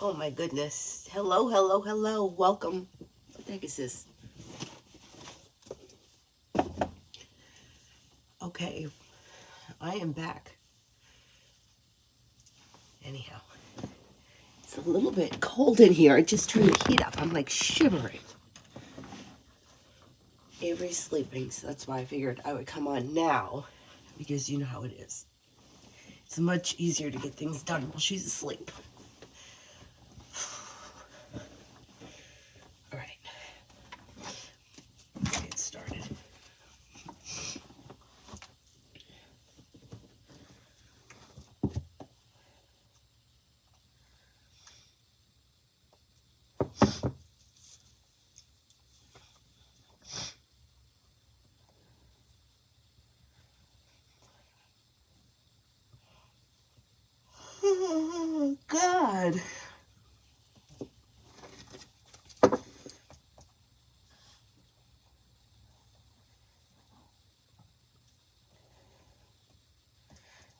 Oh my goodness. Hello, hello, hello. Welcome. What the heck is this? Okay, I am back. Anyhow, it's a little bit cold in here. I just turned the heat up. I'm like shivering. Avery's sleeping, so that's why I figured I would come on now, because you know how it is. It's much easier to get things done while she's asleep. All right, let's get started. Oh, God.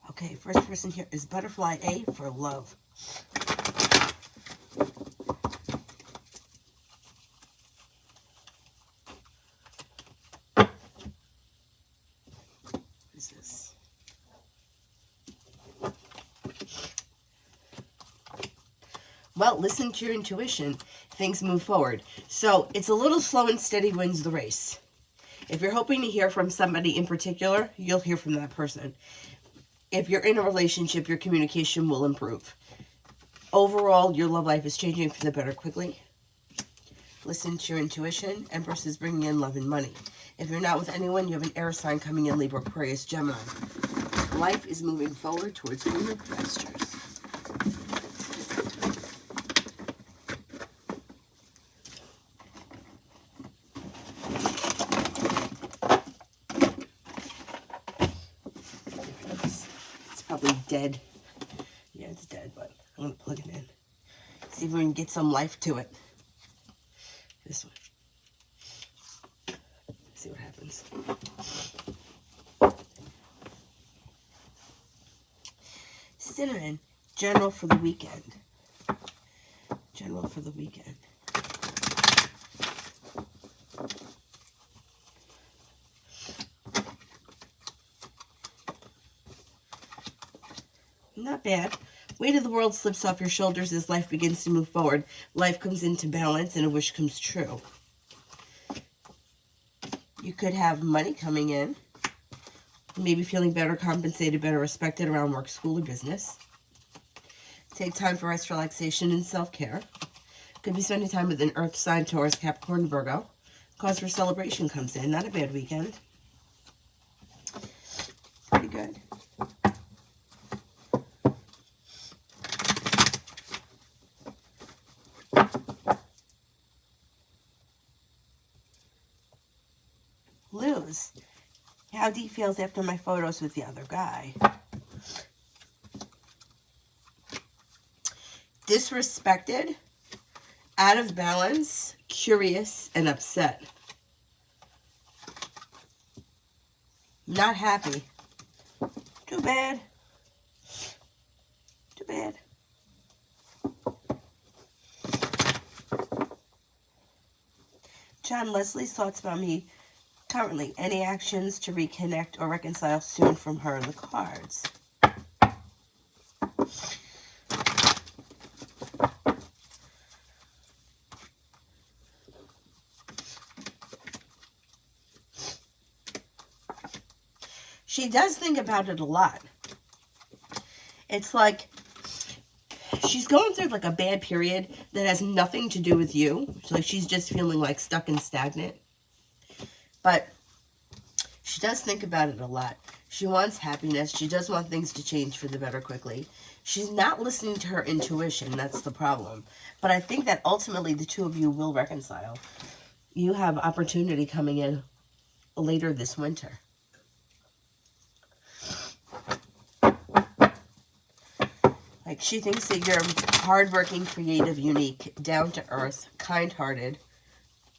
Okay, first person here is Butterfly A for love. What is this? Well, listen to your intuition. Things move forward. So it's a little slow and steady wins the race. If you're hoping to hear from somebody in particular, you'll hear from that person. If you're in a relationship, your communication will improve. Overall, your love life is changing for the better quickly. Listen to your intuition. Empress is bringing in love and money. If you're not with anyone, you have an air sign coming in, Libra, Aquarius, Gemini. Life is moving forward towards greener pastures. It's probably dead. Yeah, it's dead, but I'm going to plug it in. See if we can get some life to it. This one. See what happens. Cinnamon, general for the weekend. General for the weekend. Not bad. Weight of the world slips off your shoulders as life begins to move forward. Life comes into balance and a wish comes true. You could have money coming in. Maybe feeling better compensated, better respected around work, school, or business. Take time for rest, relaxation, and self-care. Could be spending time with an earth sign, Taurus, Capricorn, Virgo. Cause for celebration comes in. Not a bad weekend. Pretty good. Lose. How D feels after my photos with the other guy. Disrespected, out of balance, curious, and upset. Not happy. Too bad. Too bad. John Leslie's thoughts about me currently. Any actions to reconnect or reconcile soon from her in the cards. She does think about it a lot. It's like she's going through like a bad period that has nothing to do with you. So like she's just feeling like stuck and stagnant. But she does think about it a lot. She wants happiness. She does want things to change for the better quickly. She's not listening to her intuition. That's the problem. But I think that ultimately the two of you will reconcile. You have opportunity coming in later this winter. Like, she thinks that you're hardworking, creative, unique, down-to-earth, kind-hearted,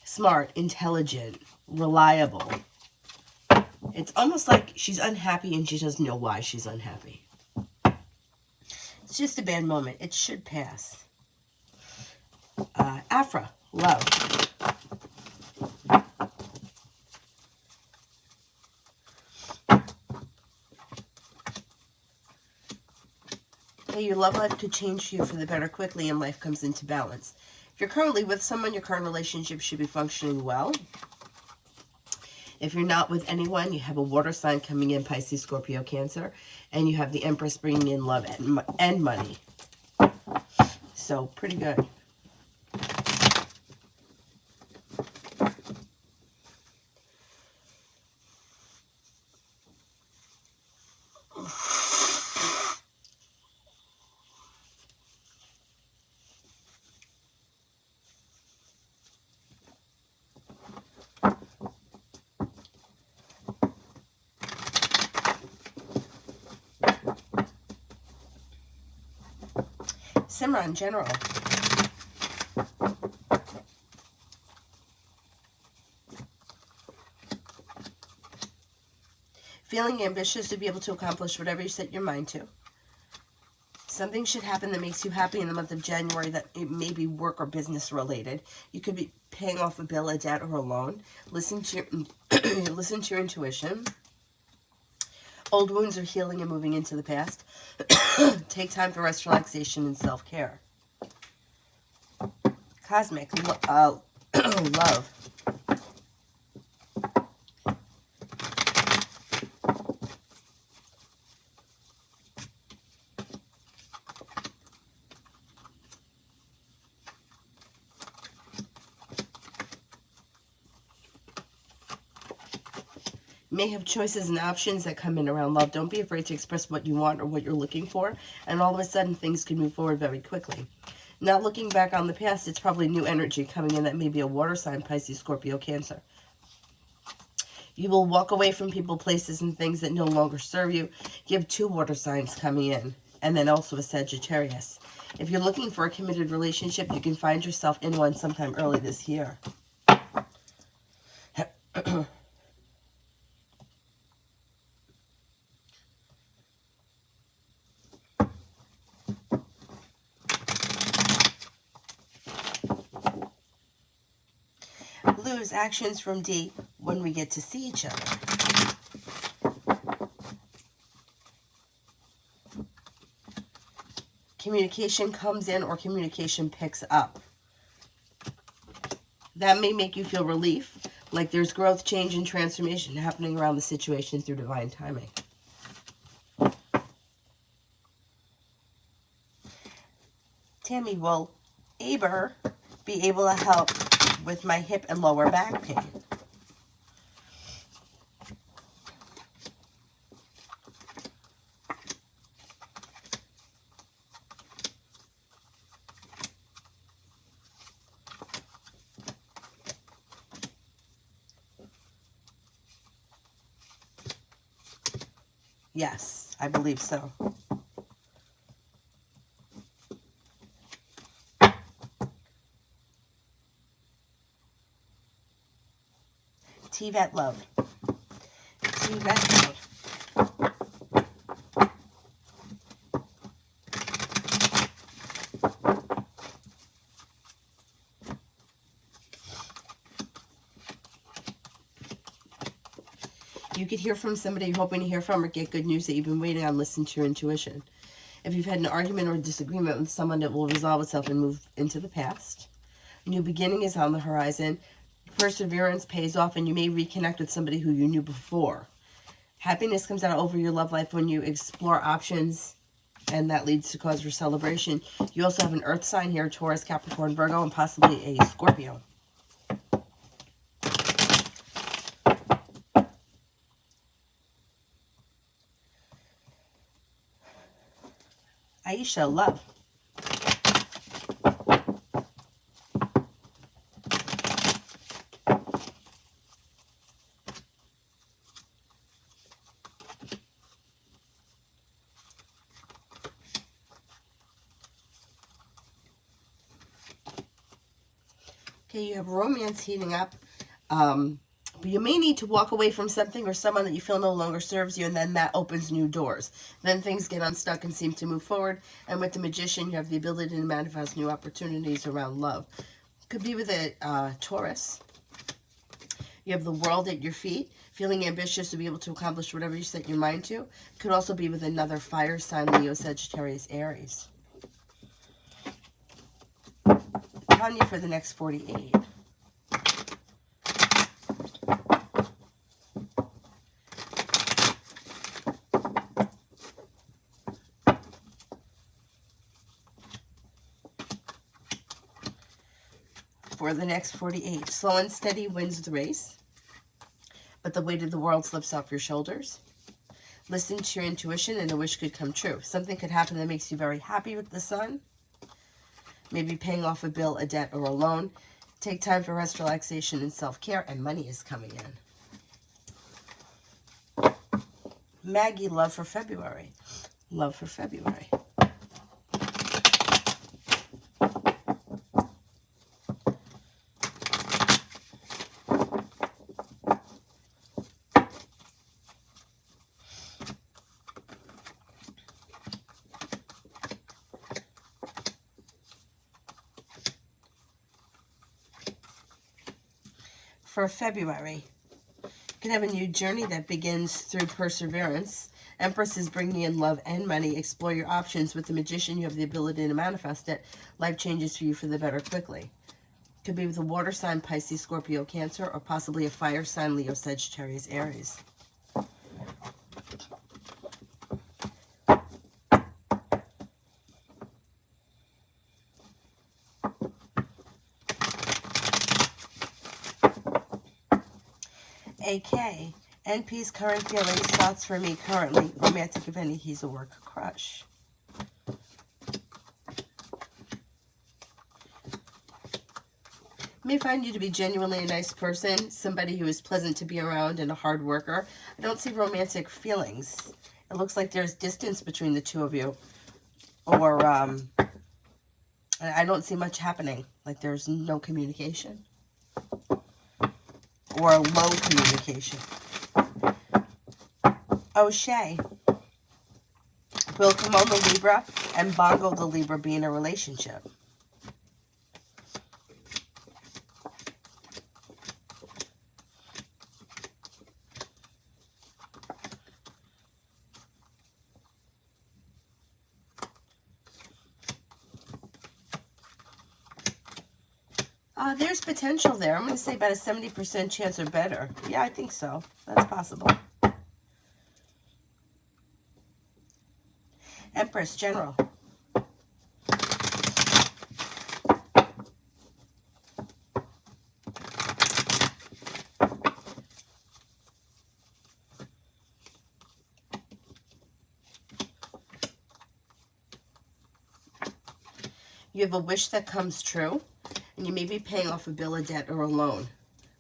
smart, intelligent, reliable. It's almost like she's unhappy and she doesn't know why she's unhappy. It's just a bad moment. It should pass. Afra, love. Okay, your love life could change for you for the better quickly and life comes into balance. If you're currently with someone, your current relationship should be functioning well. If you're not with anyone, you have a water sign coming in, Pisces, Scorpio, Cancer, and you have the Empress bringing in love and money. So, pretty good. Simran, general. Feeling ambitious to be able to accomplish whatever you set your mind to. Something should happen that makes you happy in the month of January, that it may be work or business related. You could be paying off a bill, a debt, or a loan. Listen to your, listen to your intuition. Old wounds are healing and moving into the past. Take time for rest, relaxation, and self-care. Cosmic love. You may have choices and options that come in around love. Don't be afraid to express what you want or what you're looking for, and all of a sudden things can move forward very quickly. Not looking back on the past, it's probably new energy coming in that may be a water sign, Pisces, Scorpio, Cancer. You will walk away from people, places, and things that no longer serve you. You have 2 water signs coming in, and then also a Sagittarius. If you're looking for a committed relationship, you can find yourself in one sometime early this year. Lose actions from D when we get to see each other. Communication comes in or communication picks up. That may make you feel relief, like there's growth, change, and transformation happening around the situation through divine timing. Tammy, will Aber be able to help with my hip and lower back pain? Yes, I believe so. T-Vet love. T-Vet love. You could hear from somebody you're hoping to hear from or get good news that you've been waiting on. Listen to your intuition. If you've had an argument or a disagreement with someone, that will resolve itself and move into the past. A new beginning is on the horizon. Perseverance pays off, and you may reconnect with somebody who you knew before. Happiness comes out over your love life when you explore options, and that leads to cause for celebration. You also have an earth sign here, Taurus, Capricorn, Virgo, and possibly a Scorpio. Aisha, love. Okay, you have romance heating up, But you may need to walk away from something or someone that you feel no longer serves you, and then that opens new doors. Then things get unstuck and seem to move forward. And with the Magician, you have the ability to manifest new opportunities around love. Could be with a Taurus. You have the world at your feet, feeling ambitious to be able to accomplish whatever you set your mind to. Could also be with another fire sign, Leo, Sagittarius, Aries. Tanya for the next 48. For the next 48, slow and steady wins the race, but the weight of the world slips off your shoulders. Listen to your intuition and a wish could come true. Something could happen that makes you very happy with the sun. Maybe paying off a bill, a debt, or a loan. Take time for rest, relaxation, and self-care, and money is coming in. Maggie, love for February. Love for February. For February, you can have a new journey that begins through perseverance. Empress is bringing in love and money. Explore your options. With the Magician, you have the ability to manifest it. Life changes for you for the better quickly. Could be with a water sign, Pisces, Scorpio, Cancer, or possibly a fire sign, Leo, Sagittarius, Aries. AK, NP's current feelings, thoughts for me currently, romantic if any, he's a work crush. May find you to be genuinely a nice person, somebody who is pleasant to be around and a hard worker. I don't see romantic feelings. It looks like there's distance between the two of you. Or, I don't see much happening. Like there's no communication. Or low communication. O'Shea. Will Kimono the Libra and Bongo the Libra be in a relationship? There's potential there. I'm going to say about a 70% chance or better. Yeah, I think so. That's possible. Empress, General. You have a wish that comes true, and you may be paying off a bill, a debt, or a loan.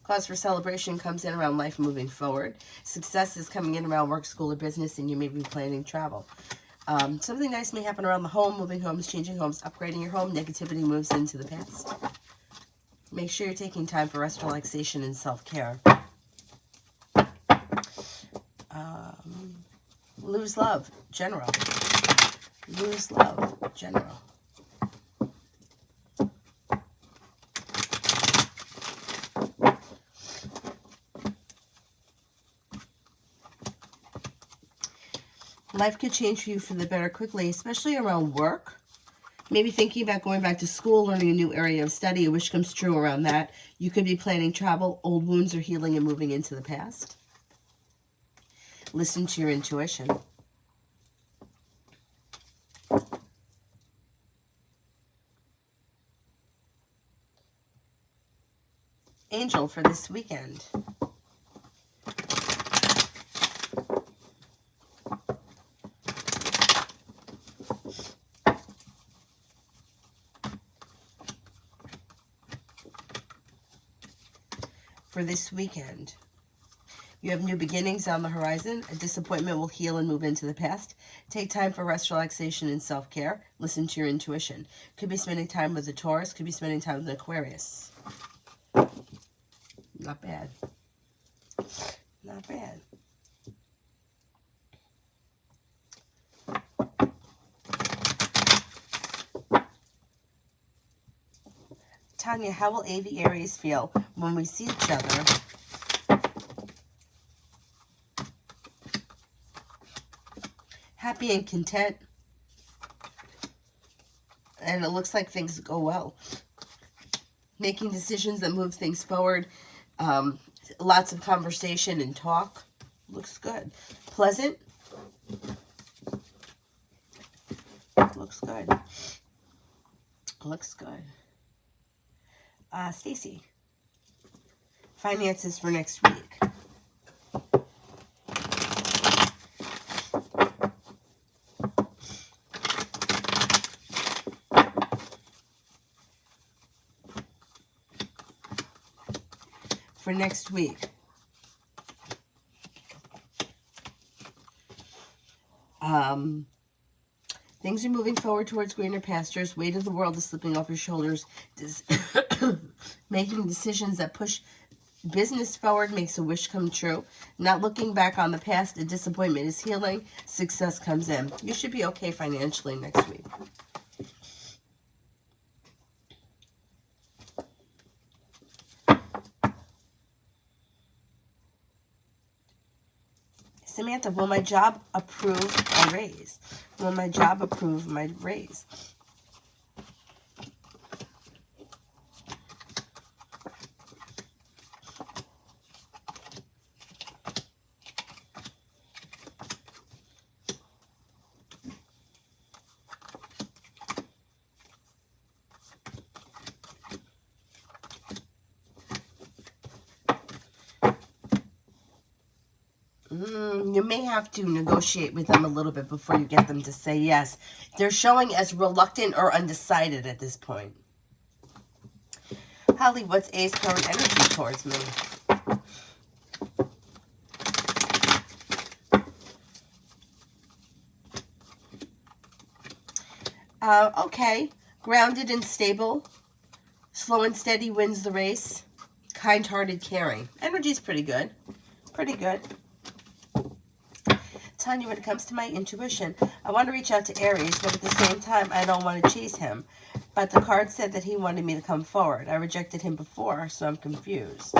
Cause for celebration comes in around life moving forward. Success is coming in around work, school, or business, and you may be planning travel. Something nice may happen around the home, moving homes, changing homes, upgrading your home. Negativity moves into the past. Make sure you're taking time for rest, relaxation, and self-care. Lose love, General. Lose love, General. Life could change for you for the better quickly, especially around work. Maybe thinking about going back to school, learning a new area of study. A wish comes true around that. You could be planning travel. Old wounds are healing and moving into the past. Listen to your intuition. Angel for this weekend. For this weekend, you have new beginnings on the horizon. A disappointment will heal and move into the past. Take time for rest, relaxation, and self-care. Listen to your intuition. Could be spending time with a Taurus. Could be spending time with an Aquarius. Not bad. Not bad. Tanya, how will AV Aries feel when we see each other? Happy and content. And it looks like things go well. Making decisions that move things forward. Lots of conversation and talk. Looks good. Pleasant. Looks good. Looks good. Stacy. Finances for next week. For next week. Things are moving forward towards greener pastures. Weight of the world is slipping off your shoulders. Making decisions that push business forward makes a wish come true. Not looking back on the past, a disappointment is healing. Success comes in. You should be okay financially next week. Samantha, will my job approve my raise? Will my job approve my raise? You may have to negotiate with them a little bit before you get them to say yes. They're showing as reluctant or undecided at this point. Holly, what's A's current energy towards me? Okay. Grounded and stable. Slow and steady wins the race. Kind-hearted, caring. Energy's pretty good. Pretty good. Tanya, when it comes to my intuition, I want to reach out to Aries, but at the same time, I don't want to chase him. But the card said that he wanted me to come forward. I rejected him before, so I'm confused.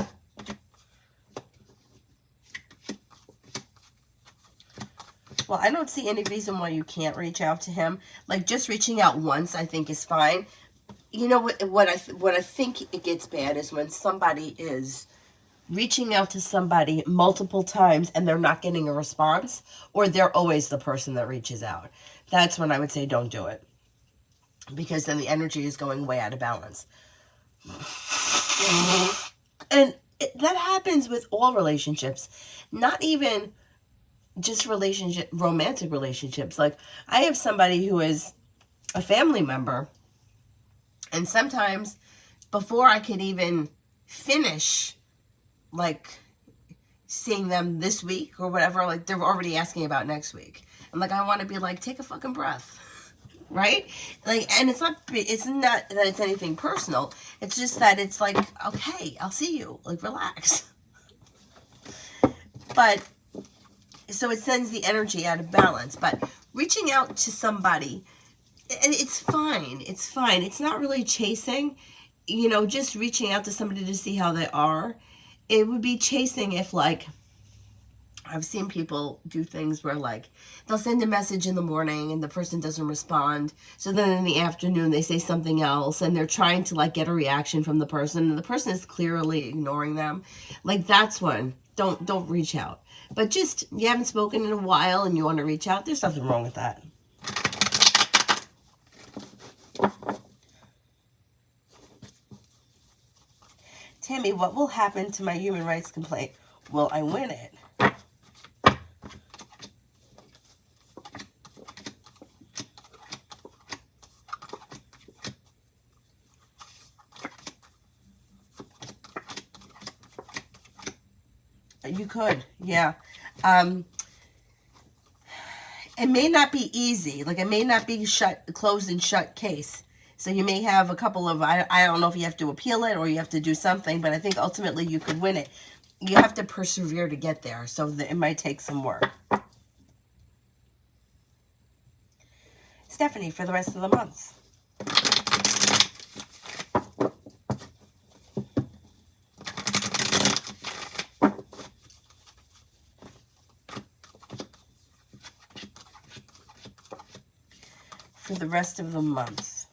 Well, I don't see any reason why you can't reach out to him. Like, just reaching out once, I think, is fine. You know what I think it gets bad is when somebody is reaching out to somebody multiple times and they're not getting a response, or they're always the person that reaches out. That's when I would say don't do it, because then the energy is going way out of balance. And that happens with all relationships, not even just romantic relationships. Like, I have somebody who is a family member, and sometimes before I could even finish like seeing them this week or whatever, like they're already asking about next week. And like, I want to be like, take a fucking breath, right? Like, and it's not that it's anything personal. It's just that it's like, okay, I'll see you, like, relax. But so it sends the energy out of balance. But reaching out to somebody, and it's fine. It's fine. It's not really chasing, you know, just reaching out to somebody to see how they are. It would be chasing if, like, I've seen people do things where, like, they'll send a message in the morning and the person doesn't respond. So then in the afternoon they say something else and they're trying to, like, get a reaction from the person, and the person is clearly ignoring them. Like, that's when don't reach out. But just, you haven't spoken in a while and you want to reach out, there's nothing wrong with that. Tammy, what will happen to my human rights complaint? Will I win it? You could, yeah. It may not be easy. Like, it may not be closed and shut case. So you may have a couple of, I don't know if you have to appeal it or you have to do something, but I think ultimately you could win it. you have to persevere to get there, so that it might take some work. Stephanie, for the rest of the month. For the rest of the month.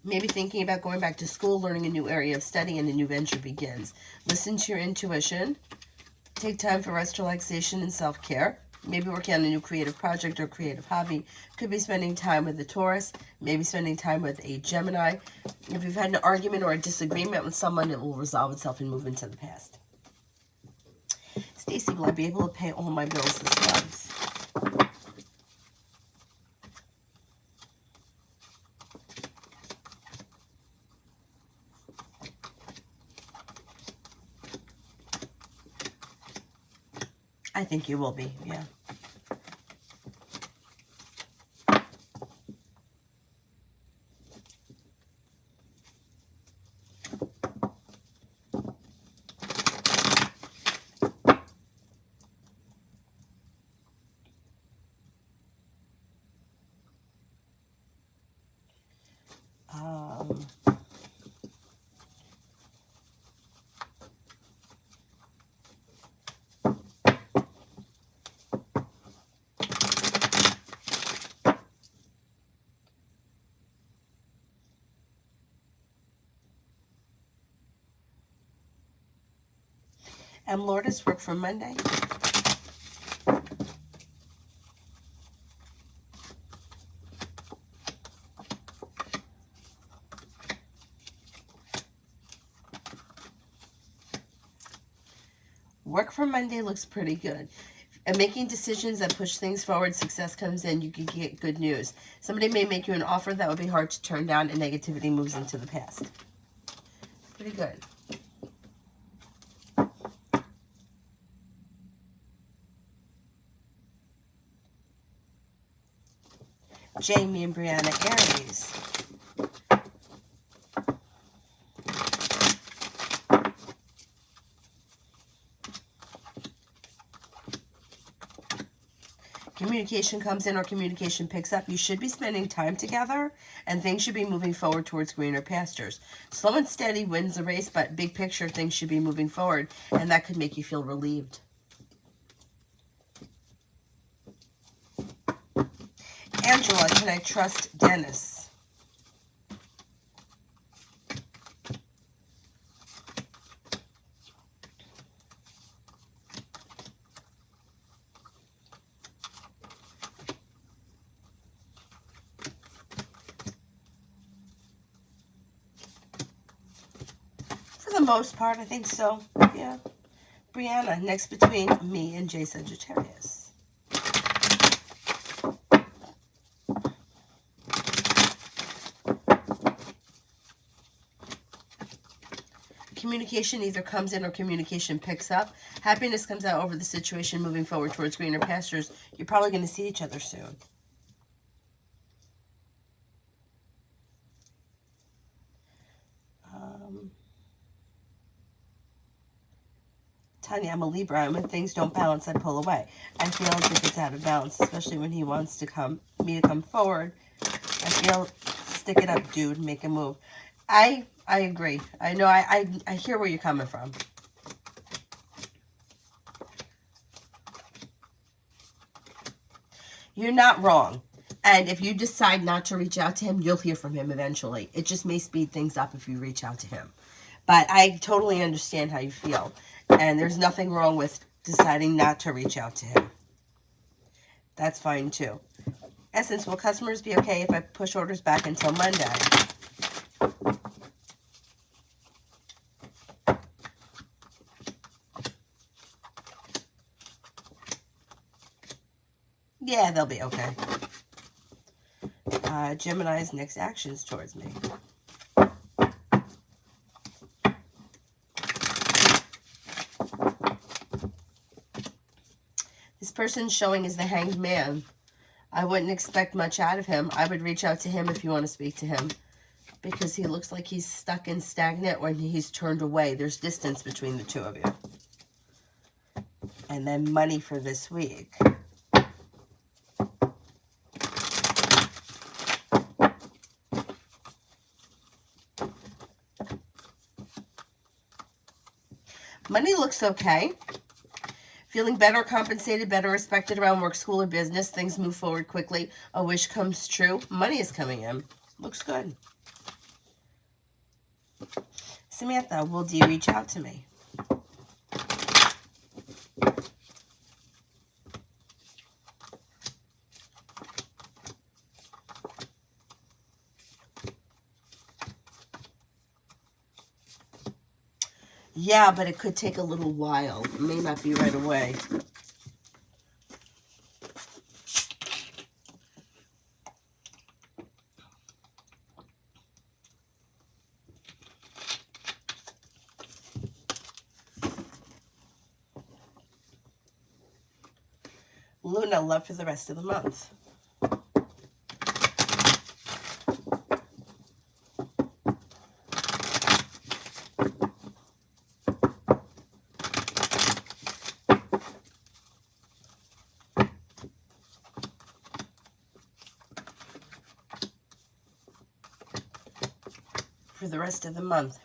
Maybe thinking about going back to school, learning a new area of study, and a new venture begins. Listen to your intuition. Take time for rest, relaxation, and self-care. Maybe working on a new creative project or creative hobby. Could be spending time with a Taurus. Maybe spending time with a Gemini. If you've had an argument or a disagreement with someone, it will resolve itself and move into the past. Stacy, will I be able to pay all my bills this month? I think you will be, yeah. And Lourdes, work for Monday. Work for Monday looks pretty good. And making decisions that push things forward, success comes in, you can get good news. Somebody may make you an offer that would be hard to turn down, and negativity moves into the past. Pretty good. Jamie and Brianna, Aries. Communication comes in or communication picks up. You should be spending time together, and things should be moving forward towards greener pastures. Slow and steady wins the race, but big picture, things should be moving forward, and that could make you feel relieved. Angela, can I trust Dennis? For the most part, I think so. Yeah. Brianna, next between me and J Sagittarius. Communication either comes in or communication picks up. Happiness comes out over the situation, moving forward towards greener pastures. You're probably going to see each other soon. Tanya, I'm a Libra, and when things don't balance, I pull away. I feel as if it's out of balance, especially when he wants me to come forward. I feel, stick it up, dude, make a move. I agree. I know, I hear where you're coming from. You're not wrong. And if you decide not to reach out to him, you'll hear from him eventually. It just may speed things up if you reach out to him. But I totally understand how you feel. And there's nothing wrong with deciding not to reach out to him. That's fine too. Essence, will customers be okay if I push orders back until Monday? Yeah, they'll be okay. Gemini's next actions towards me. This person showing is the Hanged Man. I wouldn't expect much out of him. I would reach out to him if you want to speak to him. because he looks like he's stuck and stagnant when he's turned away. There's distance between the two of you. And then money for this week. Money looks okay. Feeling better compensated, better respected around work, school, or business. Things move forward quickly. A wish comes true. Money is coming in. Looks good. Samantha, will you reach out to me? Yeah, but it could take a little while. It may not be right away. Luna, love for the rest of the month. For the rest of the month.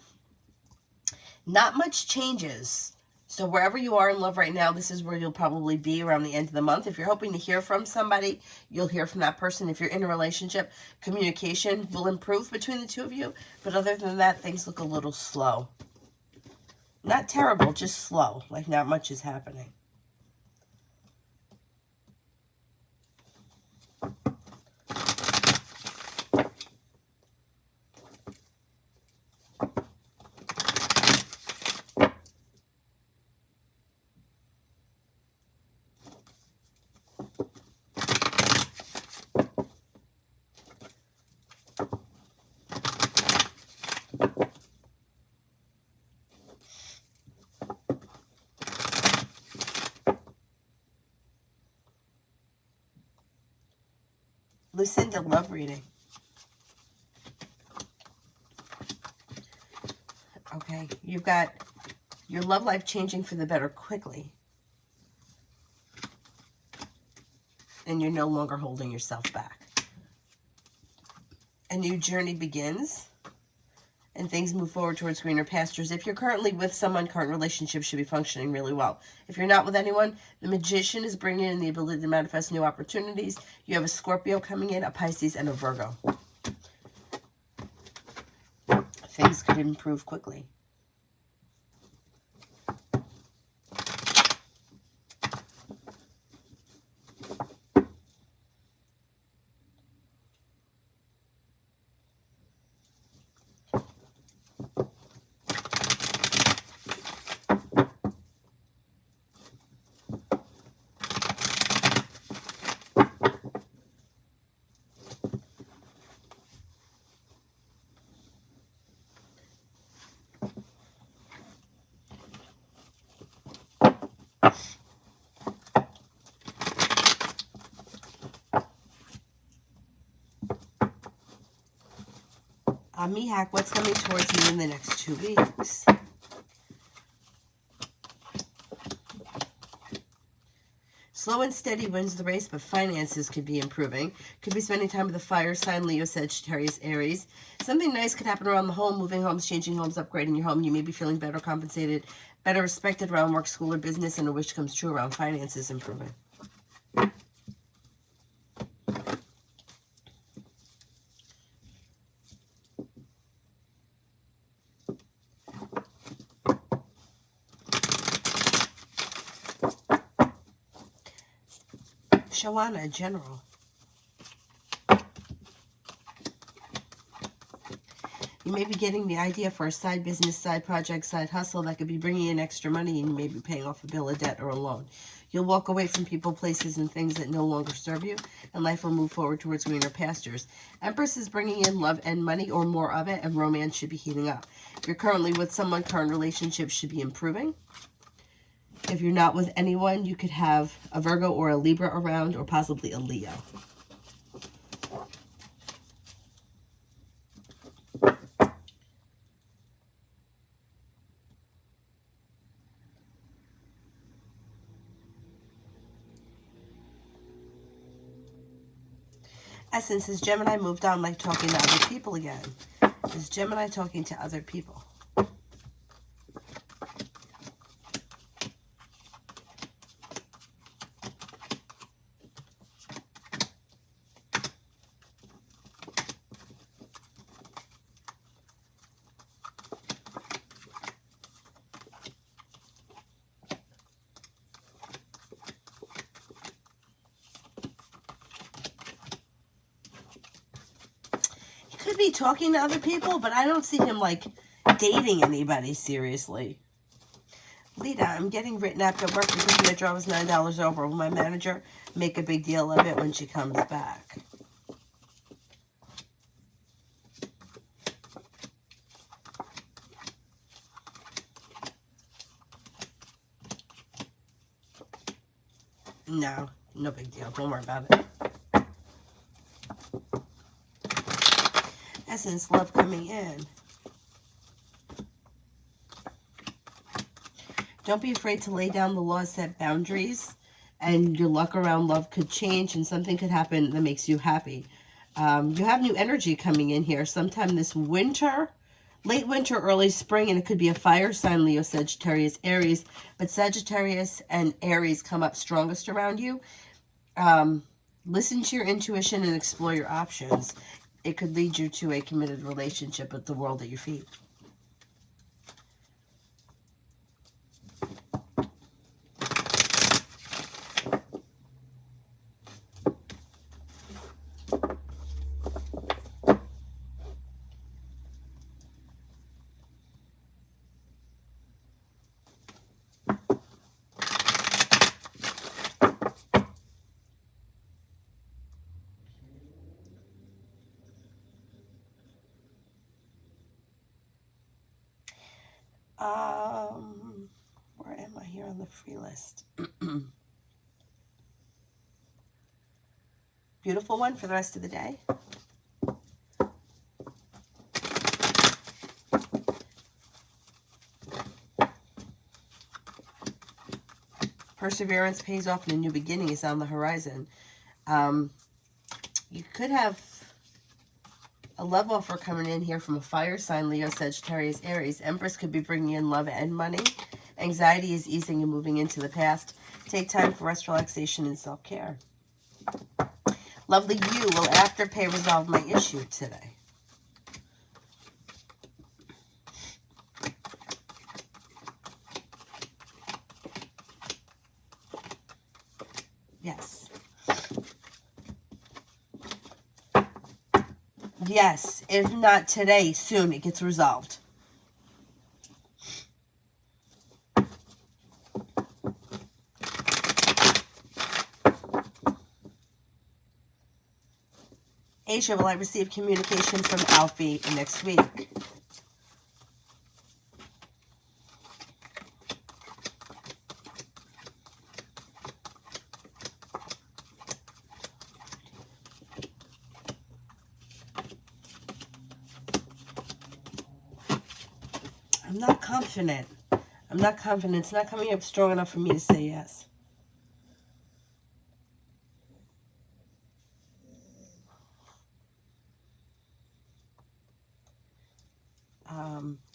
Not much changes. So wherever you are in love right now, this is where you'll probably be around the end of the month. If you're hoping to hear from somebody, you'll hear from that person. If you're in a relationship, communication will improve between the two of you. But other than that, things look a little slow. Not terrible, just slow. Like not much is happening. Lucinda, love reading. Okay, you've got your love life changing for the better quickly. And you're no longer holding yourself back. A new journey begins. And things move forward towards greener pastures. If you're currently with someone, current relationship should be functioning really well. If you're not with anyone, the Magician is bringing in the ability to manifest new opportunities. You have a Scorpio coming in, a Pisces, and a Virgo. Things could improve quickly. Mihak, what's coming towards you in the next 2 weeks? Slow and steady wins the race, but finances could be improving. Could be spending time with a fire sign, Leo, Sagittarius, Aries. Something nice could happen around the home, moving homes, changing homes, upgrading your home. You may be feeling better compensated, better respected around work, school, or business, and a wish comes true around finances improving. Shawana, general. You may be getting the idea for a side business, side project, side hustle that could be bringing in extra money, and you may be paying off a bill, a debt, or a loan. You'll walk away from people, places, and things that no longer serve you, and life will move forward towards greener pastures. Empress is bringing in love and money, or more of it, and romance should be heating up. If you're currently with someone, current relationships should be improving. If you're not with anyone, you could have a Virgo or a Libra around, or possibly a Leo. Essence, has Gemini moved on like talking to other people again? Is Gemini talking to other people? Could be talking to other people, but I don't see him like dating anybody seriously. Lita, I'm getting written up at work because my draw was $9 over. Will my manager make a big deal of it when she comes back? No, no big deal. Don't worry about it. Essence, love coming in. Don't be afraid to lay down the law, set boundaries, and your luck around love could change and something could happen that makes you happy. You have new energy coming in here sometime this winter, late winter, early spring, and it could be a fire sign, Leo, Sagittarius, Aries, but Sagittarius and Aries come up strongest around you. Listen to your intuition and explore your options. It could lead you to a committed relationship with the world at your feet. Where am I here on the free list? Beautiful one for the rest of the day. Perseverance pays off and a new beginning is on the horizon. You could have a love offer coming in here from a fire sign, Leo, Sagittarius, Aries. Empress could be bringing in love and money. Anxiety is easing and moving into the past. Take time for rest, relaxation, and self-care. Lovely you. Will Afterpay resolve my issue today? Yes. Yes. If not today, soon it gets resolved. Asia, will I receive communication from Alfie next week? I'm not confident. I'm not confident. It's not coming up strong enough for me to say yes.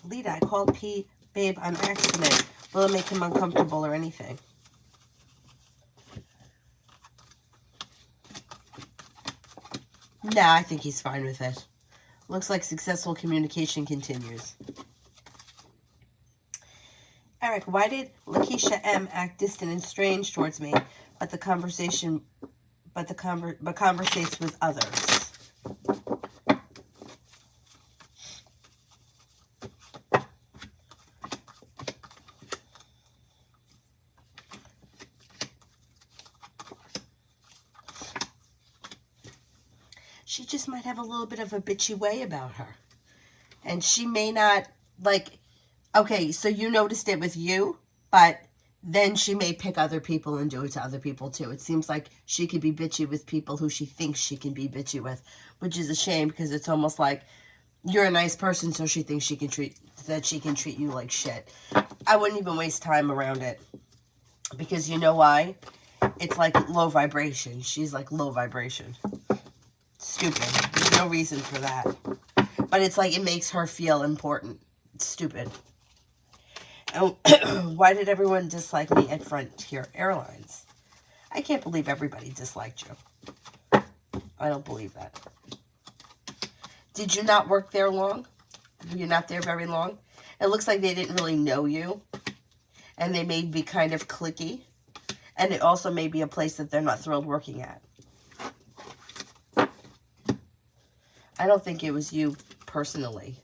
Lita, I called P, babe, on accident. Will it make him uncomfortable or anything? Nah, I think he's fine with it. Looks like successful communication continues. Eric, why did Lakeisha M act distant and strange towards me, but conversates with others? She just might have a little bit of a bitchy way about her. And she may not, like, okay, so you noticed it with you, but then she may pick other people and do it to other people too. It seems like she could be bitchy with people who she thinks she can be bitchy with, which is a shame because it's almost like you're a nice person, so she thinks she can treat you like shit. I wouldn't even waste time around it because you know why? It's like low vibration. She's like low vibration. Stupid. There's no reason for that. But it's like it makes her feel important. It's stupid. And why did everyone dislike me at Frontier Airlines? I can't believe everybody disliked you. I don't believe that. Did you not work there long? Were you not there very long? It looks like they didn't really know you. And they may be kind of cliquey. And it also may be a place that they're not thrilled working at. I don't think it was you personally.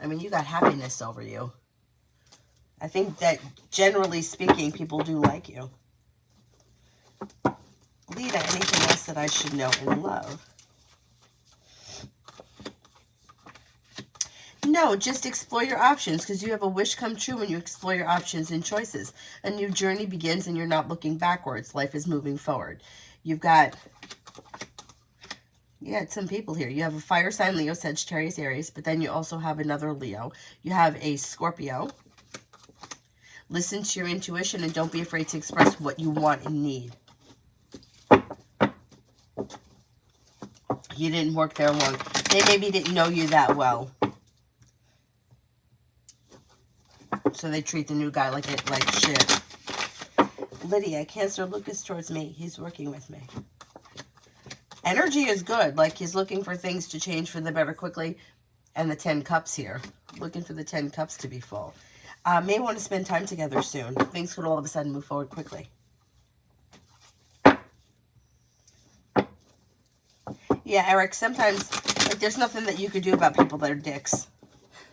I mean, you got happiness over you. I think that, generally speaking, people do like you. Lita, anything else that I should know and love? No, just explore your options, because you have a wish come true when you explore your options and choices. A new journey begins and you're not looking backwards. Life is moving forward. You've got some people here. You have a fire sign, Leo, Sagittarius, Aries, but then you also have another Leo. You have a Scorpio. Listen to your intuition and don't be afraid to express what you want and need. You didn't work there long. They maybe didn't know you that well. So they treat the new guy like shit. Lydia, Cancer, Lucas towards me. He's working with me. Energy is good. Like he's looking for things to change for the better quickly. And the 10 cups here. Looking for the 10 cups to be full. May want to spend time together soon. Things could all of a sudden move forward quickly. Yeah, Eric, sometimes like there's nothing that you could do about people that are dicks.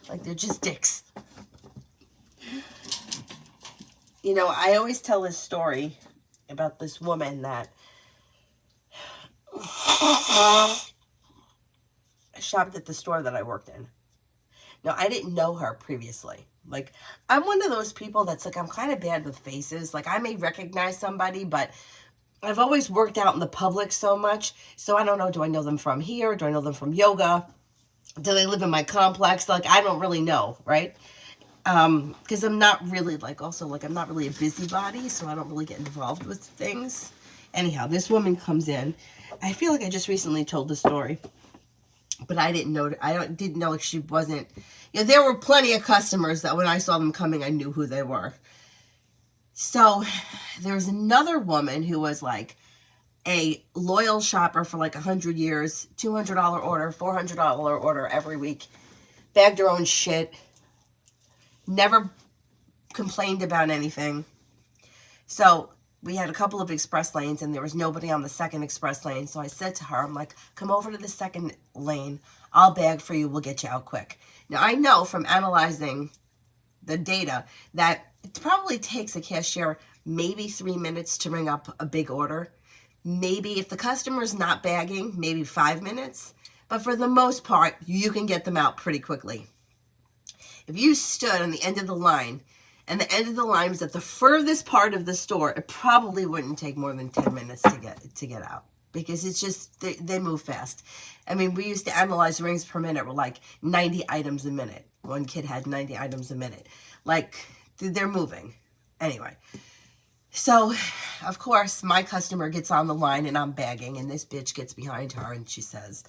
Like they're just dicks. You know, I always tell this story about this woman that shopped at the store that I worked in. Now, I didn't know her previously. Like, I'm one of those people that's like, I'm kind of bad with faces. Like, I may recognize somebody, but I've always worked out in the public so much. So I don't know, do I know them from here? Do I know them from yoga? Do they live in my complex? Like, I don't really know, right? Because I'm not really, like, also, like, I'm not really a busybody, so I don't really get involved with things. Anyhow, this woman comes in. I feel like I just recently told the story, but I didn't know, didn't know if she wasn't, you know, there were plenty of customers that when I saw them coming, I knew who they were. So, there's another woman who was, like, a loyal shopper for, like, 100 years, $200 order, $400 order every week, bagged her own shit, never complained about anything. So we had a couple of express lanes and there was nobody on the second express lane. So I said to her, I'm like, come over to the second lane. I'll bag for you. We'll get you out quick. Now I know from analyzing the data that it probably takes a cashier maybe 3 minutes to ring up a big order. Maybe if the customer's not bagging, maybe 5 minutes. But for the most part, you can get them out pretty quickly. If you stood on the end of the line, and the end of the line was at the furthest part of the store, it probably wouldn't take more than 10 minutes to get out. Because it's just, they move fast. I mean, we used to analyze rings per minute. We're like 90 items a minute. One kid had 90 items a minute. Like, they're moving. Anyway. So, of course, my customer gets on the line and I'm bagging. And this bitch gets behind her and she says,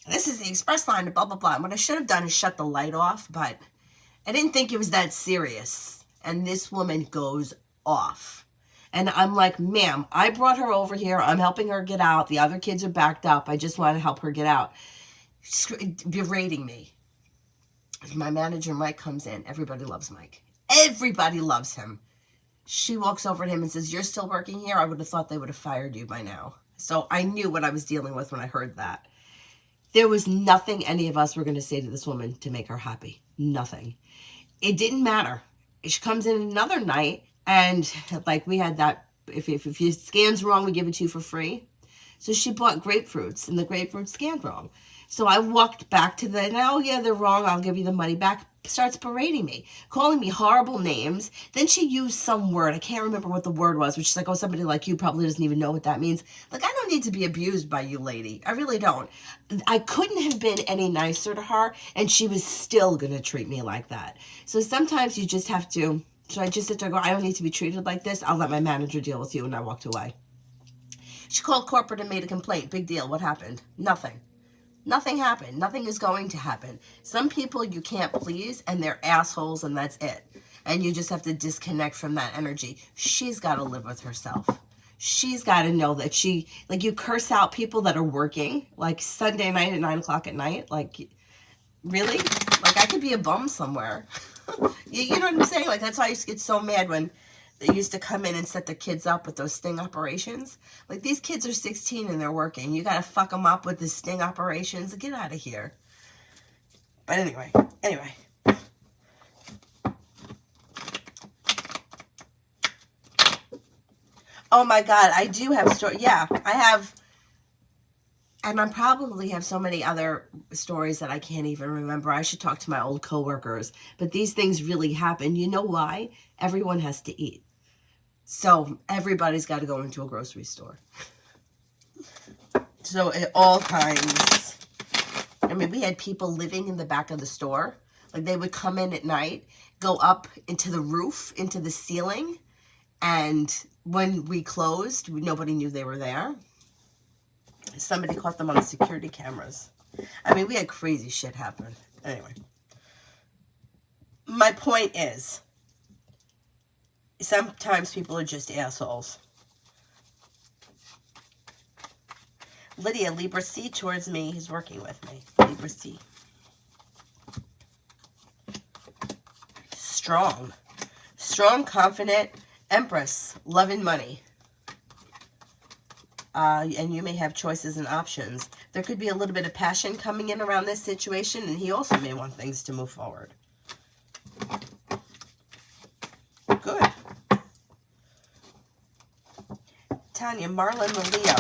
this is the express line, blah, blah, blah. And what I should have done is shut the light off, but I didn't think it was that serious. And this woman goes off. And I'm like, ma'am, I brought her over here. I'm helping her get out. The other kids are backed up. I just want to help her get out. Berating me. My manager, Mike, comes in. Everybody loves Mike. Everybody loves him. She walks over to him and says, you're still working here? I would have thought they would have fired you by now. So I knew what I was dealing with when I heard that. There was nothing any of us were going to say to this woman to make her happy. Nothing. It didn't matter. She comes in another night, and like we had that, if your scan's wrong, we give it to you for free. So she bought grapefruits, and the grapefruit scanned wrong. So I walked back to oh yeah, they're wrong. I'll give you the money back. Starts berating me, calling me horrible names. Then she used some word. I can't remember what the word was, which is like, oh, somebody like you probably doesn't even know what that means. Like, I don't need to be abused by you, lady. I really don't. I couldn't have been any nicer to her, and she was still going to treat me like that. So sometimes you just have to, so I just sit there and go, I don't need to be treated like this. I'll let my manager deal with you, and I walked away. She called corporate and made a complaint. Big deal. What happened? Nothing. Nothing happened. Nothing is going to happen. Some people you can't please, and they're assholes, and that's it. And you just have to disconnect from that energy. She's got to live with herself. She's got to know that she, like, you curse out people that are working, like Sunday night at 9 o'clock at night. Like, really? Like, I could be a bum somewhere. You know what I'm saying? Like, that's why I used to get so mad when they used to come in and set the kids up with those sting operations. Like, these kids are 16 and they're working. You got to fuck them up with the sting operations. Get out of here. But anyway. Oh my God, I do have stories. Yeah, I have. And I probably have so many other stories that I can't even remember. I should talk to my old coworkers. But these things really happen. You know why? Everyone has to eat. So everybody's got to go into a grocery store. So at all times. I mean, we had people living in the back of the store. Like, they would come in at night, go up into the roof, into the ceiling. And when we closed, nobody knew they were there. Somebody caught them on the security cameras. I mean, we had crazy shit happen. Anyway. My point is, sometimes people are just assholes. Lydia, Libra C towards me. He's working with me. Libra C. Strong. Strong, confident, Empress. Love and money. And you may have choices and options. There could be a little bit of passion coming in around this situation, and he also may want things to move forward. Good. Tanya, Marlon the Leo,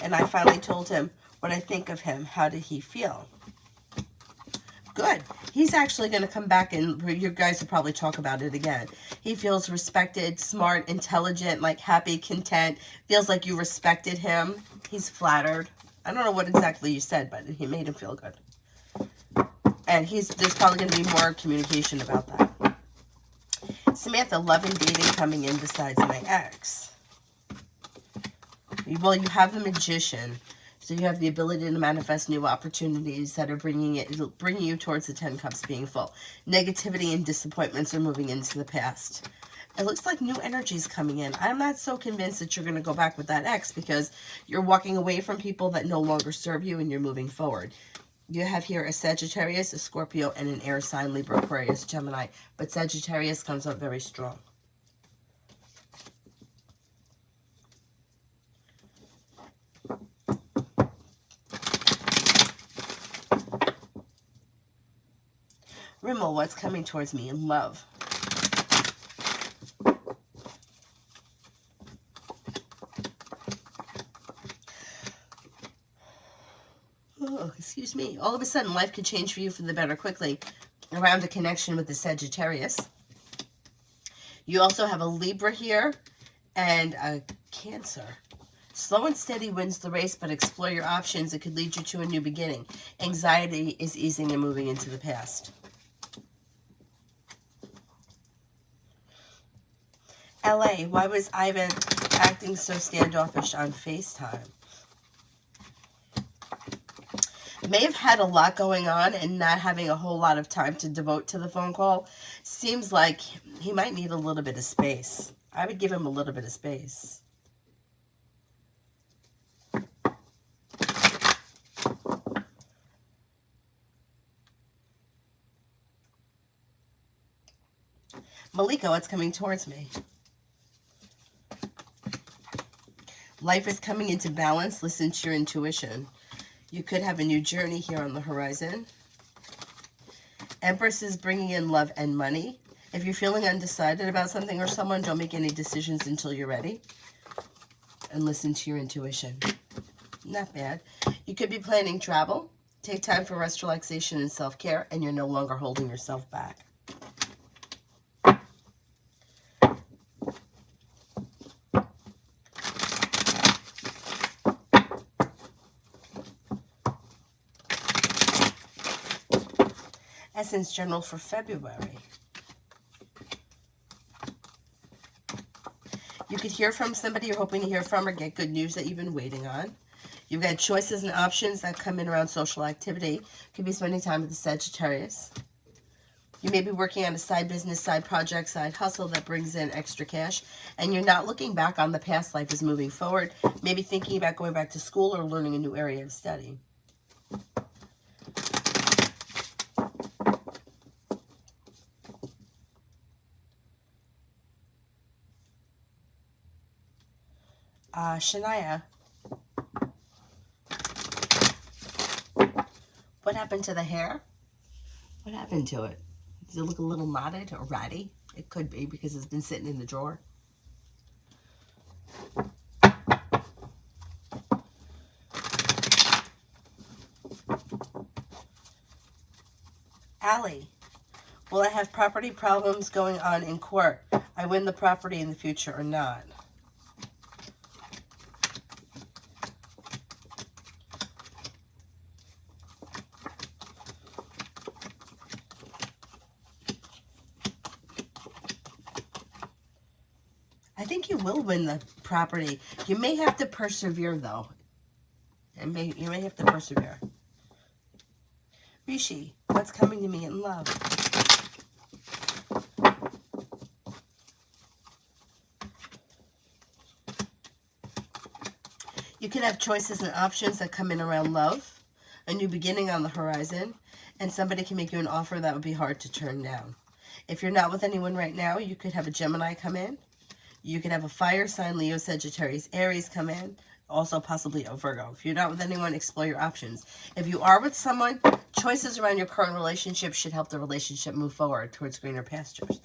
and I finally told him what I think of him. How did he feel? Good. He's actually going to come back, and you guys will probably talk about it again. He feels respected, smart, intelligent, like happy, content. Feels like you respected him. He's flattered. I don't know what exactly you said, but he made him feel good. And there's probably going to be more communication about that. Samantha, love and dating coming in besides my ex. Well, you have the Magician. So you have the ability to manifest new opportunities that are bringing you towards the 10 Cups being full. Negativity and disappointments are moving into the past. It looks like new energy is coming in. I'm not so convinced that you're going to go back with that ex, because you're walking away from people that no longer serve you and you're moving forward. You have here a Sagittarius, a Scorpio, and an air sign, Libra, Aquarius, Gemini. But Sagittarius comes up very strong. Rimmel, what's coming towards me in love? Oh, excuse me. All of a sudden, life could change for you for the better quickly around a connection with the Sagittarius. You also have a Libra here and a Cancer. Slow and steady wins the race, but explore your options. It could lead you to a new beginning. Anxiety is easing and moving into the past. LA, why was Ivan acting so standoffish on FaceTime? May have had a lot going on and not having a whole lot of time to devote to the phone call. Seems like he might need a little bit of space. I would give him a little bit of space. Malika, what's coming towards me? Life is coming into balance. Listen to your intuition. You could have a new journey here on the horizon. Empress is bringing in love and money. If you're feeling undecided about something or someone, don't make any decisions until you're ready. And listen to your intuition. Not bad. You could be planning travel. Take time for rest, relaxation, and self-care, and you're no longer holding yourself back. Essence General for February. You could hear from somebody you're hoping to hear from or get good news that you've been waiting on. You've got choices and options that come in around social activity. Could be spending time with the Sagittarius. You may be working on a side business, side project, side hustle that brings in extra cash, and you're not looking back on the past life as moving forward. Maybe thinking about going back to school or learning a new area of study. Shania, what happened to the hair? What happened to it? Does it look a little knotted or ratty? It could be because it's been sitting in the drawer. Allie, will I have property problems going on in court? I win the property in the future or not? I think you will win the property. You may have to persevere, though. You may have to persevere. Rishi, what's coming to me in love? You could have choices and options that come in around love, a new beginning on the horizon, and somebody can make you an offer that would be hard to turn down. If you're not with anyone right now, you could have a Gemini come in. You could have a fire sign, Leo, Sagittarius, Aries come in. Also possibly a Virgo. If you're not with anyone, explore your options. If you are with someone, choices around your current relationship should help the relationship move forward towards greener pastures.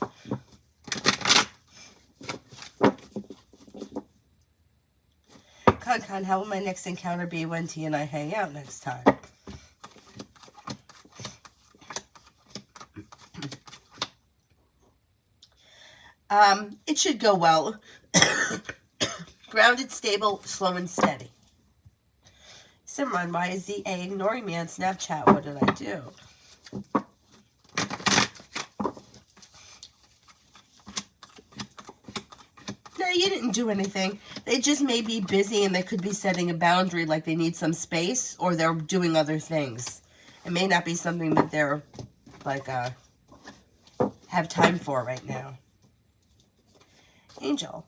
Con, how will my next encounter be when T and I hang out next time? It should go well. Grounded, stable, slow and steady. Simran, why is ZA ignoring me on Snapchat? What did I do? No, you didn't do anything. They just may be busy and they could be setting a boundary, like they need some space, or they're doing other things. It may not be something that they're like have time for right now. Angel,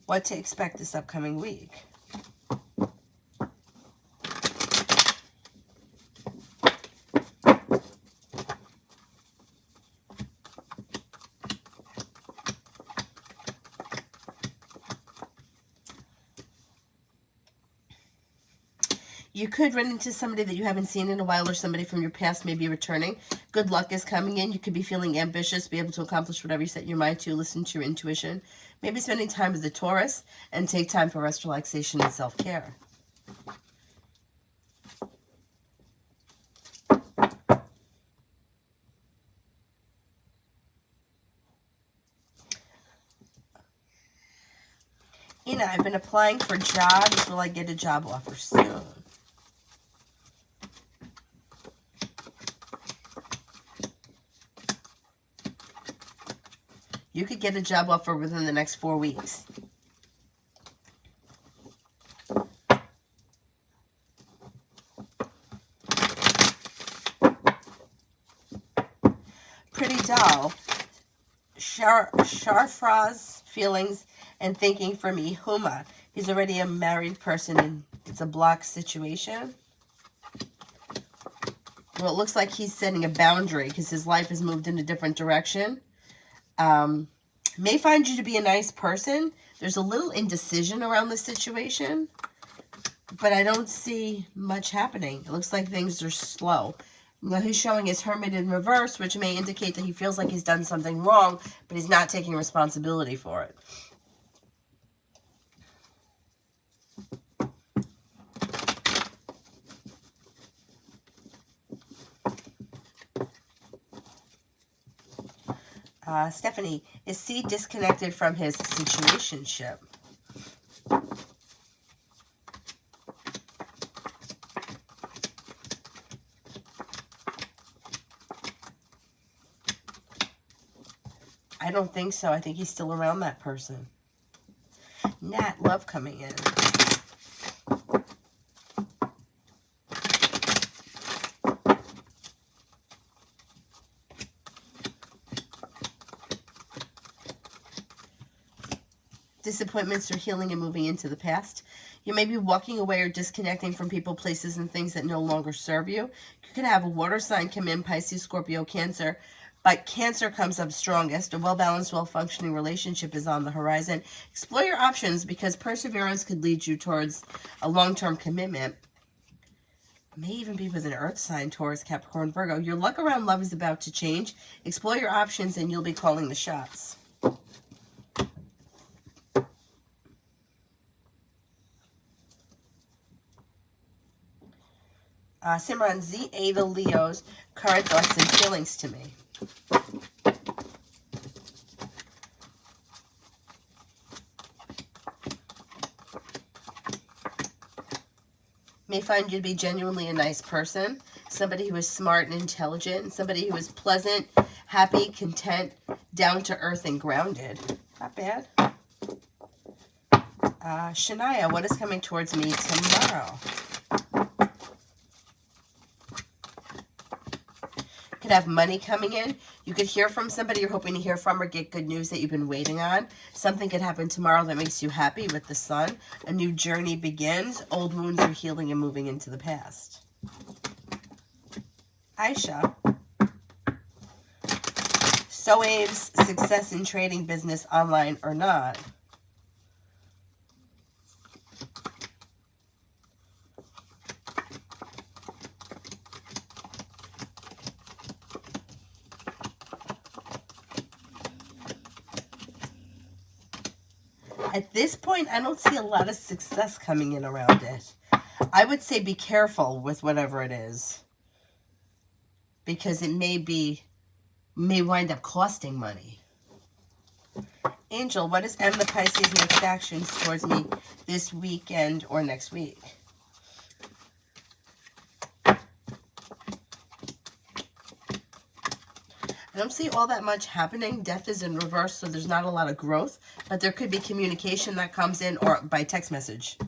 what to expect this upcoming week? You could run into somebody that you haven't seen in a while, or somebody from your past may be returning. Good luck is coming in. You could be feeling ambitious, be able to accomplish whatever you set your mind to. Listen to your intuition. Maybe spending time with the Taurus, and take time for rest, relaxation, and self-care. Ina, I've been applying for jobs. Will I get a job offer soon? You could get a job offer within the next 4 weeks. Pretty doll. Sharfra's feelings and thinking for me. Huma. He's already a married person and it's a block situation. Well, it looks like he's setting a boundary because his life has moved in a different direction. May find you to be a nice person. There's a little indecision around the situation, but I don't see much happening. It looks like things are slow. Now he's showing his Hermit in reverse, which may indicate that he feels like he's done something wrong, but he's not taking responsibility for it. Stephanie, is C disconnected from his situationship? I don't think so. I think he's still around that person. Nat, love coming in. Disappointments are healing and moving into the past. You may be walking away or disconnecting from people, places, and things that no longer serve you. You could have a water sign come in, Pisces, Scorpio, Cancer. But Cancer comes up strongest. A well-balanced, well-functioning relationship is on the horizon. Explore your options because perseverance could lead you towards a long-term commitment. May even be with an earth sign, Taurus, Capricorn, Virgo. Your luck around love is about to change. Explore your options and you'll be calling the shots. Simran, ZA, the Leos, current thoughts and feelings to me. May find you to be genuinely a nice person, somebody who is smart and intelligent, somebody who is pleasant, happy, content, down to earth, and grounded. Not bad. Shania, what is coming towards me tomorrow? Could have money coming in. You could hear from somebody you're hoping to hear from or get good news that you've been waiting on. Something could happen tomorrow that makes you happy with the sun. A new journey begins. Old wounds are healing and moving into the past. Aisha. So Abe's success in trading business online or not. At this point, I don't see a lot of success coming in around it. I would say be careful with whatever it is. Because it may wind up costing money. Angel, what is M the Pisces next actions towards me this weekend or next week? I don't see all that much happening. Death is in reverse, so there's not a lot of growth. But there could be communication that comes in or by text message.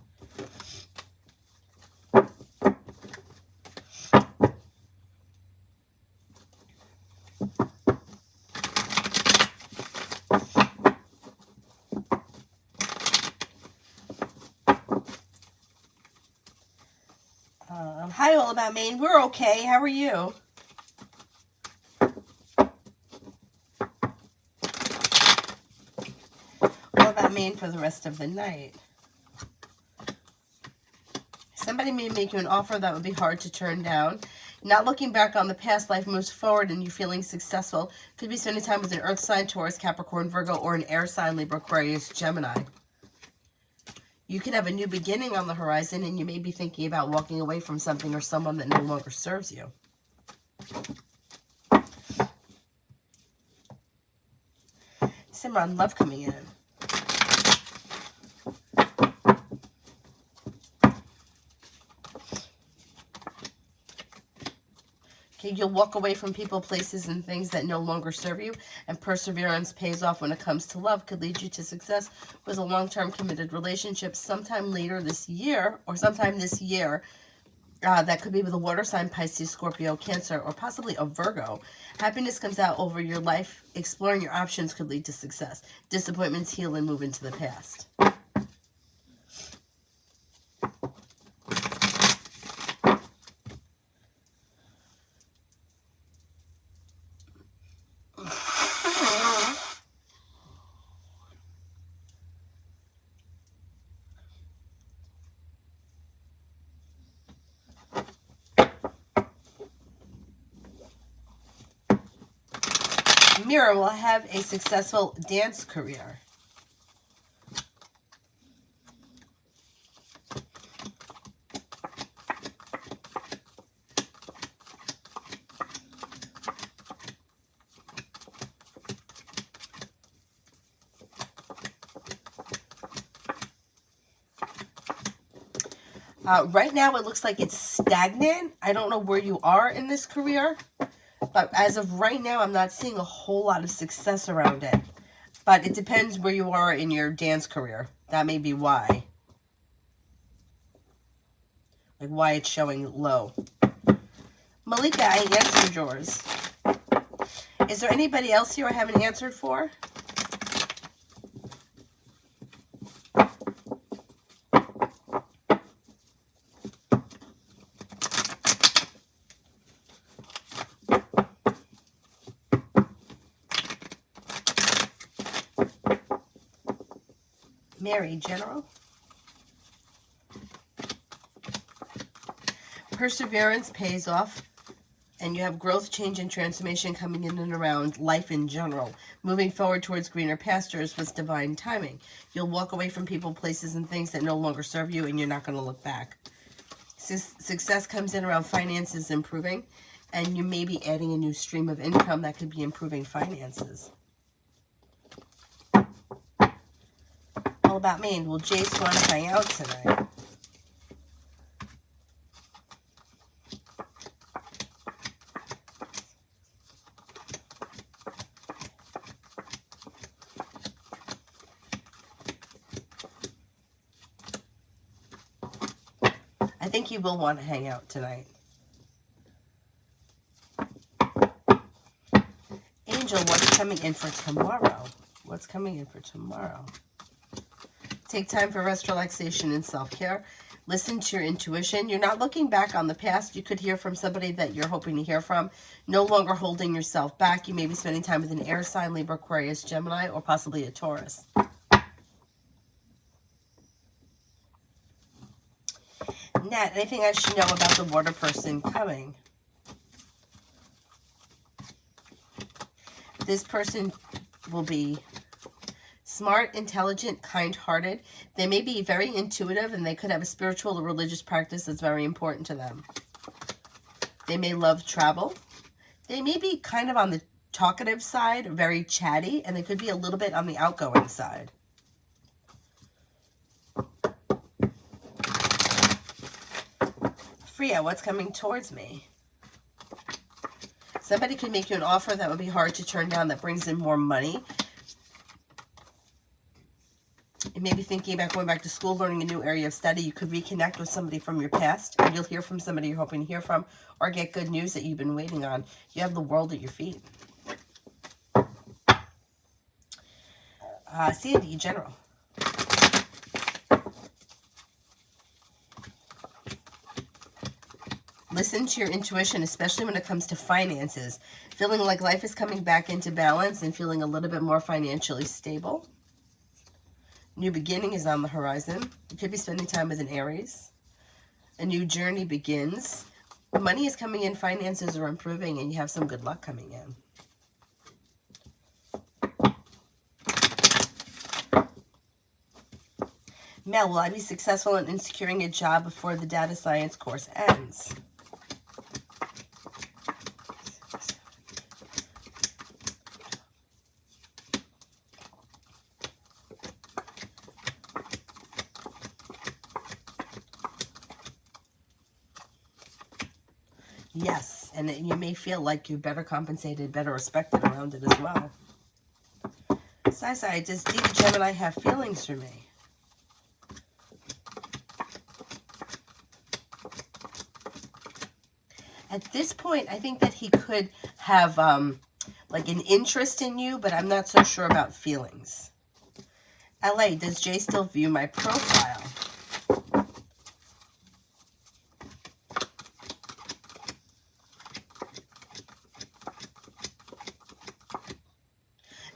Hi, All About Maine. We're okay. How are you? Maine for the rest of the night. Somebody may make you an offer that would be hard to turn down. Not looking back on the past, life moves forward and you're feeling successful. Could be spending time with an earth sign, Taurus, Capricorn, Virgo, or an air sign, Libra, Aquarius, Gemini. You could have a new beginning on the horizon and you may be thinking about walking away from something or someone that no longer serves you. Simran, love coming in. Okay, you'll walk away from people, places, and things that no longer serve you, and perseverance pays off when it comes to love. Could lead you to success with a long-term committed relationship sometime later this year, or sometime this year. That could be with a water sign, Pisces, Scorpio, Cancer, or possibly a Virgo. Happiness comes out over your life. Exploring your options could lead to success. Disappointments heal and move into the past. Mira will have a successful dance career. Right now, it looks like it's stagnant. I don't know where you are in this career. But as of right now, I'm not seeing a whole lot of success around it. But it depends where you are in your dance career. That may be why. Like why it's showing low. Malika, I answered yours. Is there anybody else here I haven't answered for? Mary, General. Perseverance pays off, and you have growth, change, and transformation coming in and around life in general. Moving forward towards greener pastures with divine timing. You'll walk away from people, places, and things that no longer serve you, and you're not going to look back. Success comes in around finances improving, and you may be adding a new stream of income that could be improving finances. All about me. Will Jace want to hang out tonight? I think he will want to hang out tonight. Angel, what's coming in for tomorrow? What's coming in for tomorrow? Take time for rest, relaxation, and self-care. Listen to your intuition. You're not looking back on the past. You could hear from somebody that you're hoping to hear from. No longer holding yourself back. You may be spending time with an air sign, Libra, Aquarius, Gemini, or possibly a Taurus. Nat, anything I should know about the water person coming? This person will be smart, intelligent, kind-hearted. They may be very intuitive, and they could have a spiritual or religious practice that's very important to them. They may love travel. They may be kind of on the talkative side, very chatty, and they could be a little bit on the outgoing side. Freya, what's coming towards me? Somebody could make you an offer that would be hard to turn down that brings in more money. You may be thinking about going back to school, learning a new area of study. You could reconnect with somebody from your past, or you'll hear from somebody you're hoping to hear from, or get good news that you've been waiting on. You have the world at your feet. Sandy, General. Listen to your intuition, especially when it comes to finances. Feeling like life is coming back into balance and feeling a little bit more financially stable. New beginning is on the horizon. You could be spending time with an Aries. A new journey begins. Money is coming in, finances are improving, and you have some good luck coming in. Mel, will I be successful in securing a job before the data science course ends? Yes, and you may feel like you're better compensated, better respected around it as well. Sai, does Deep Gemini have feelings for me? At this point, I think that he could have like an interest in you, but I'm not so sure about feelings. LA, does Jay still view my profile?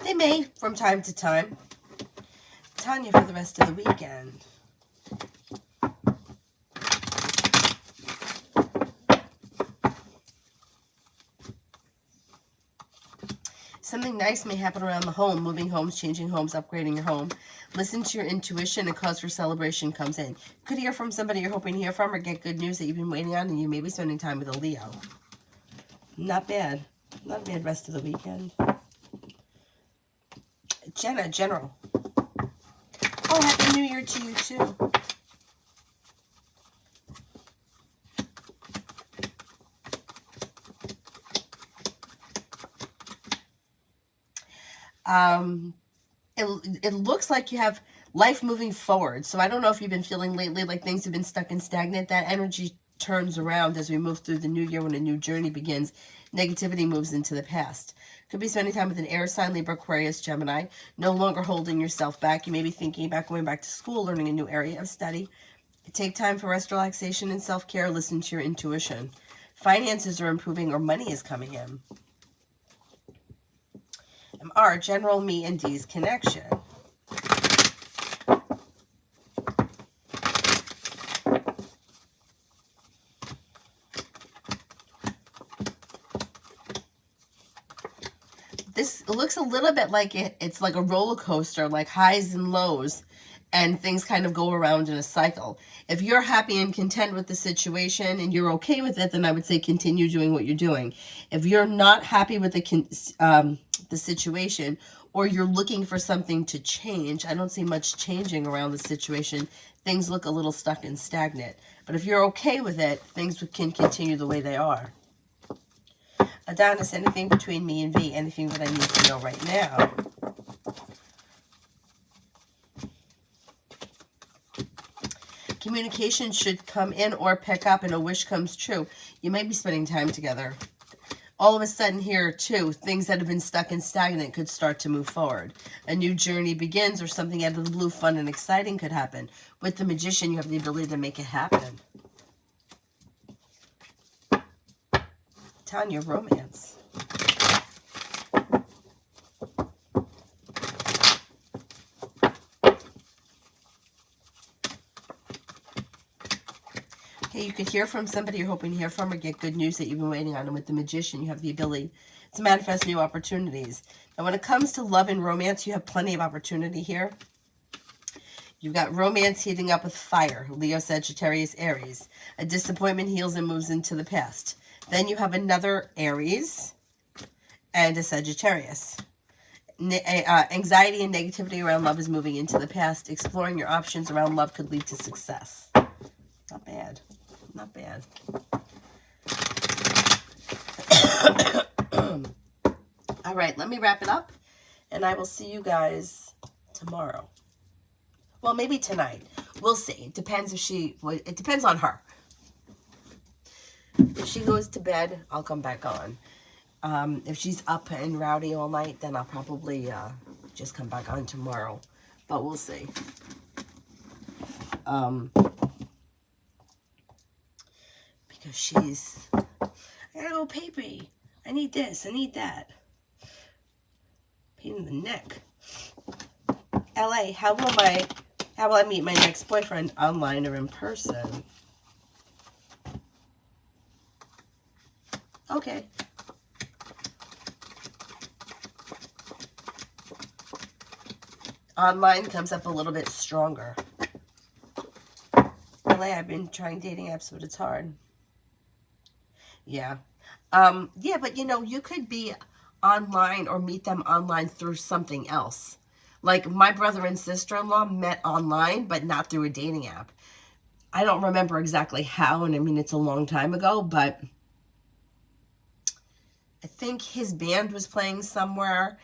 They may, from time to time. Tanya, for the rest of the weekend. Something nice may happen around the home, moving homes, changing homes, upgrading your home. Listen to your intuition, and cause for celebration comes in. Could hear from somebody you're hoping to hear from, or get good news that you've been waiting on, and you may be spending time with a Leo. Not bad. Not a bad rest of the weekend. Jenna, General. Oh, Happy New Year to you, too. It looks like you have life moving forward. So I don't know if you've been feeling lately like things have been stuck and stagnant. That energy turns around as we move through the new year when a new journey begins. Negativity moves into the past. Could be spending time with an air sign, Libra, Aquarius, Gemini. No longer holding yourself back. You may be thinking about going back to school, learning a new area of study. Take time for rest, relaxation, and self-care. Listen to your intuition. Finances are improving or money is coming in. R, general me and D's connection. This looks a little bit like it's like a roller coaster, like highs and lows, and things kind of go around in a cycle. If you're happy and content with the situation and you're okay with it, then I would say continue doing what you're doing. If you're not happy with the situation, or you're looking for something to change, I don't see much changing around the situation. Things look a little stuck and stagnant. But if you're okay with it, things can continue the way they are. Adonis, anything between me and V, anything that I need to know right now. Communication should come in or pick up and a wish comes true. You may be spending time together. All of a sudden here too, things that have been stuck and stagnant could start to move forward. A new journey begins or something out of the blue, fun and exciting could happen. With the Magician, you have the ability to make it happen. Tanya, romance. Okay, you could hear from somebody you're hoping to hear from or get good news that you've been waiting on. And with the Magician, you have the ability to manifest new opportunities. Now, when it comes to love and romance, you have plenty of opportunity here. You've got romance heating up with fire, Leo, Sagittarius, Aries. A disappointment heals and moves into the past. Then you have another Aries and a Sagittarius. Anxiety and negativity around love is moving into the past. Exploring your options around love could lead to success. Not bad. Not bad. All right, let me wrap it up, and I will see you guys tomorrow. Well, maybe tonight. We'll see. It depends it depends on her. If she goes to bed, I'll come back on. If she's up and rowdy all night, then I'll probably just come back on tomorrow. But we'll see. Because she's, I gotta go pee-pee. I need this, I need that. Pain in the neck. LA, how will I meet my next boyfriend, online or in person? Okay. Online comes up a little bit stronger. LA, I've been trying dating apps, but it's hard. Yeah. Yeah, but you know, you could be online or meet them online through something else. Like my brother and sister-in-law met online, but not through a dating app. I don't remember exactly how, and I mean, it's a long time ago, but I think his band was playing somewhere,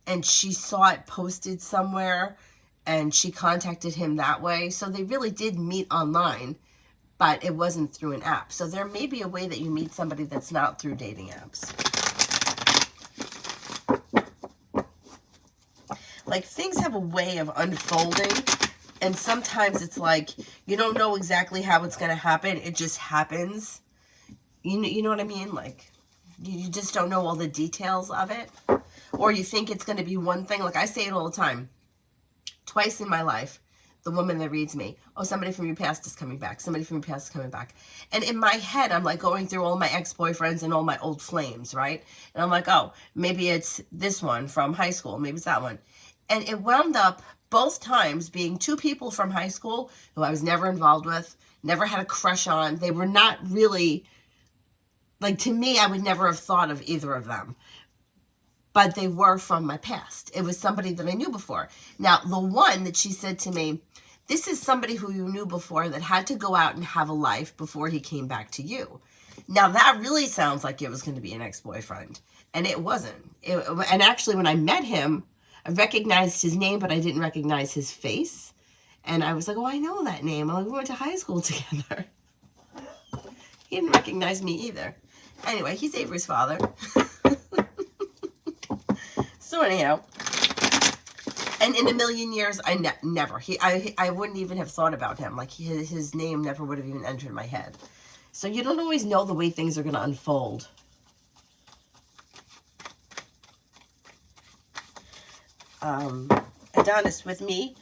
and she saw it posted somewhere, and she contacted him that way. So they really did meet online, but it wasn't through an app. So there may be a way that you meet somebody that's not through dating apps. Like, things have a way of unfolding, and sometimes it's like, you don't know exactly how it's going to happen. It just happens. You know what I mean? Like, you just don't know all the details of it. Or you think it's going to be one thing. Like, I say it all the time. Twice in my life, the woman that reads me, oh, somebody from your past is coming back. Somebody from your past is coming back. And in my head, I'm like going through all my ex-boyfriends and all my old flames, right? And I'm like, oh, maybe it's this one from high school. Maybe it's that one. And it wound up both times being two people from high school who I was never involved with, never had a crush on. They were not really, like, to me, I would never have thought of either of them. But they were from my past. It was somebody that I knew before. Now, the one that she said to me, this is somebody who you knew before that had to go out and have a life before he came back to you. Now, that really sounds like it was going to be an ex-boyfriend. And it wasn't. And actually, when I met him, I recognized his name, but I didn't recognize his face. And I was like, oh, I know that name. We went to high school together. He didn't recognize me either. Anyway, he's Avery's father. So anyhow, and in a million years, I wouldn't even have thought about him. Like his name never would have even entered my head. So you don't always know the way things are going to unfold. Adonis, with me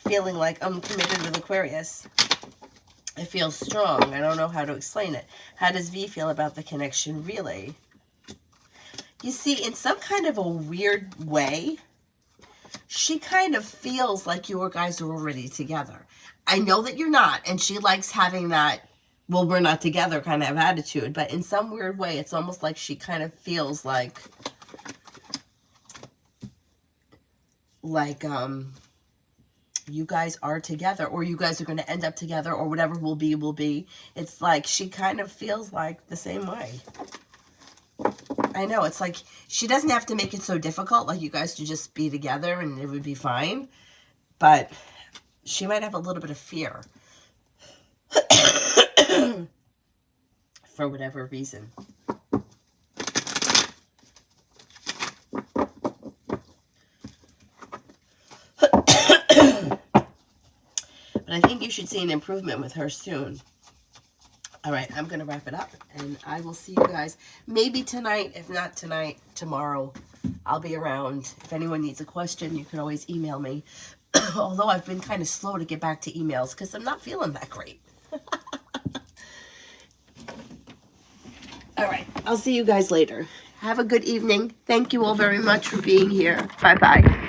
feeling like I'm committed with Aquarius, it feels strong. I don't know how to explain it. How does V feel about the connection, really? You see, in some kind of a weird way, she kind of feels like you guys are already together. I know that you're not, and she likes having that, well, we're not together kind of attitude, but in some weird way, it's almost like she kind of feels like you guys are together, or you guys are going to end up together, or whatever will be, will be. It's like she kind of feels like the same way. I know, it's like she doesn't have to make it so difficult, like you guys to just be together and it would be fine, but she might have a little bit of fear for whatever reason. But I think you should see an improvement with her soon. All right, I'm going to wrap it up, and I will see you guys maybe tonight. If not tonight, tomorrow. I'll be around. If anyone needs a question, you can always email me. Although I've been kind of slow to get back to emails because I'm not feeling that great. All right, I'll see you guys later. Have a good evening. Thank you all very much for being here. Bye-bye.